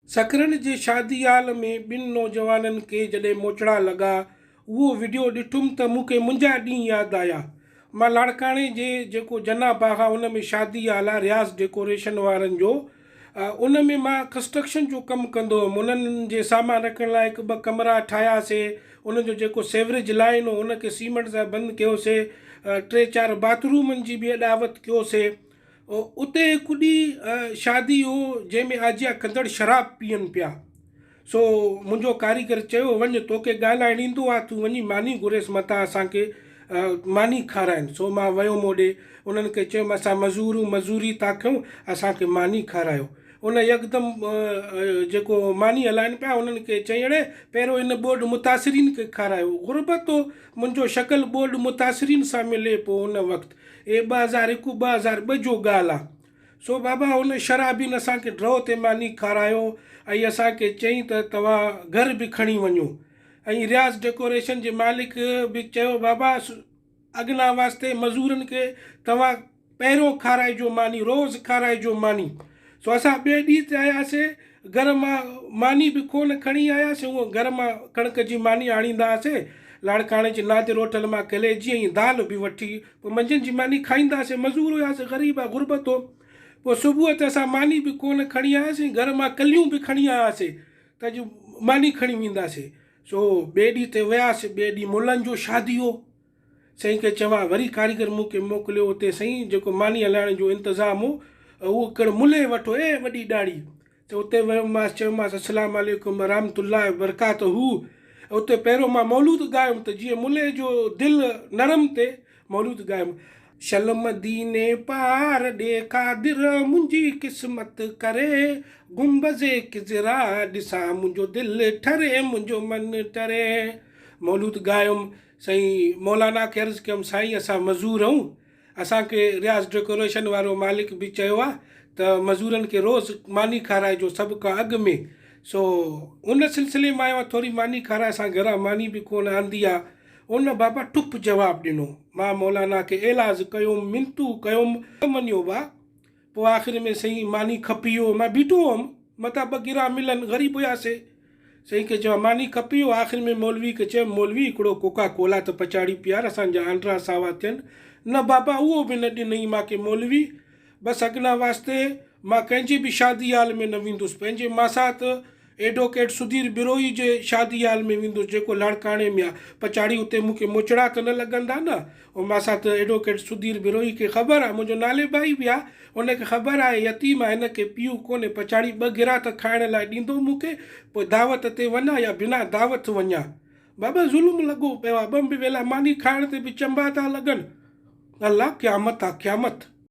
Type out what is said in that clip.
सखरन जे शादी हाल में ॿिनि नौजवाननि खे जॾहिं मोचड़ा लॻा उहो वीडियो ॾिठुमि त मूंखे मुंहिंजा ॾींहं यादि आया। मां लाड़काणे जे जेको जना बाग आहे उन में शादी हाल आहे रियाज़ डेकोरेशन वारनि जो। उन में मां कंस्ट्रक्शन जो कमु कंदो हुउमि। उन्हनि जे सामान रखण लाइ हिकु ॿ कमरा ठाहियासीं। उनजो जेको सेवरेज लाइन हो उनखे सीमेंट सां बंदि कयोसीं। 3-4 बाथरूमनि जी बि अॾावत कयोसीं। उते हिकु ॾींहुं शादी हो जंहिंमें आजिया कंदड़ शराब पीअनि पिया। सो मुंहिंजो कारीगर चयो वञ तोखे ॻाल्हाइणु ईंदो आहे, तूं वञी मानी घुरेसि मथां असांखे मानी खाराइनि। सो मां वियुमि होॾे, उन्हनि खे चयुमि असां मज़ूरी था कयूं, असांखे मानी खारायो। उन यकदमि जेको मानी हलाइनि पिया उन्हनि खे चई अड़े पहिरियों इन बोर्ड मुतासिरीन खे खारायो। गुरबत हो मुंहिंजो शकल बोर्ड मुतासिरीन सां मिले पोइ उन वक़्तु 2001-2002 जो ॻाल्हि आहे। सो बाबा हुन शराबीन असांखे ड्रॉ ते मानी खारायो ऐं असांखे चई त तव्हां घर बि खणी वञो। ऐं रियाज़ डेकोरेशन जे मालिक बि चयो बाबा अॻिना वास्ते मज़ूरनि खे तव्हां पहिरियों खाराइजो मानी, रोज़ु खाराइजो मानी। सो असां ॿिए ॾींहं ते आयासीं, घर मां मानी बि कोन खणी आयासीं, उहो घर मां कणिक जी मानी आणींदा हुआसीं। लाड़काणे जे नादिर होटल मां कलेजी ऐं दाल बि वठी पोइ मंझंदि जी मानी खाईंदासीं। मज़ूर हुआसीं, ग़रीब आहे, गुरबत हो। पोइ सुबुह ते असां मानी बि कोन खणी आयासीं, घर मां कलियूं बि खणी आयासीं त अॼु मानी खणी वेंदासीं। सो ॿिए ॾींहं ते वियासीं, ॿिए ॾींहुं मुलनि जो शादी हो। साईं खे चवां वरी कारीगर मूंखे मोकिलियो हुते, साईं जेको मानी हलाइण जो इंतज़ामु हो उहो कहिड़ो मुले वठो वॾी ॾाढ़ी। त उते वियोमांसि, चयोमांसि अस्सलाम वालेकुम रहमतुल्लाह बरकातहू। उते पहिरियों मां मौलूद ॻायुमि त जीअं मुले जो दिलि नरम ते मौलूद ॻायुमि। शल मदीने पार ॾे कादिर मुंहिंजी क़िस्मत करे, गुंबज़े किज़रा ॾिसां मुंहिंजो दिलि ठरे, मुंहिंजो मन टरे। मौलूद ॻायुमि। साईं मौलाना खे अर्ज़ु कयुमि साईं असां मज़ूर आहियूं, असांखे रियाज़ डेकोरेशन वारो मालिक बि चयो आहे त मज़ूरनि खे रोज़ु मानी खाराइजो सभु खां अॻु में। सो उन सिलसिले मां आयो थोरी मानी खाराए, असां घरां मानी बि कोन आंदी आहे। उन बाबा टुप जवाबु ॾिनो। मां मौलाना खे एलाज़ कयुमि, मिनतू कयुमि, मञियो बा। पोइ आख़िर में साईं मानी खपी वियो, मां बीठो हुउमि, मथां ॿ गिरा मिलनि, ग़रीब हुआसीं। साईं खे चवां मानी खपी वियो। आख़िर में मौलवी खे चयो मौलवी हिकिड़ो कोका कोला त पचाड़ी पियार, असांजा आंड्रा सावा थियनि। न बाबा उहो बि न ॾिनई मूंखे मौलवी। बसि अॻिना वास्ते मां कंहिंजी बि शादी हाल में न वेंदुसि। पंहिंजे मासात एडवोकेट सुधीर बिरोई जे शादी हाल में वेंदुसि जेको लाड़काणे में आहे। पचाड़ी उते मूंखे मोचड़ा त न लॻंदा न। ऐं मासात एडवोकेट सुधीर बिरोई खे ख़बर आहे, मुंहिंजो नाले भाई बि आहे, उनखे ख़बर आहे यतीम आहे, हिनखे पीउ कोन्हे। पचाड़ी 2 गिरा त खाइण लाइ ॾींदो मूंखे, पोइ दावत ते वञा या बिना दावत वञा। बाबा ज़ुल्म लॻो पियो आहे, 2 वेला मानी खाइण ते बि चंबा था लॻनि। अल्लाह क़यामत आहे, क़यामत।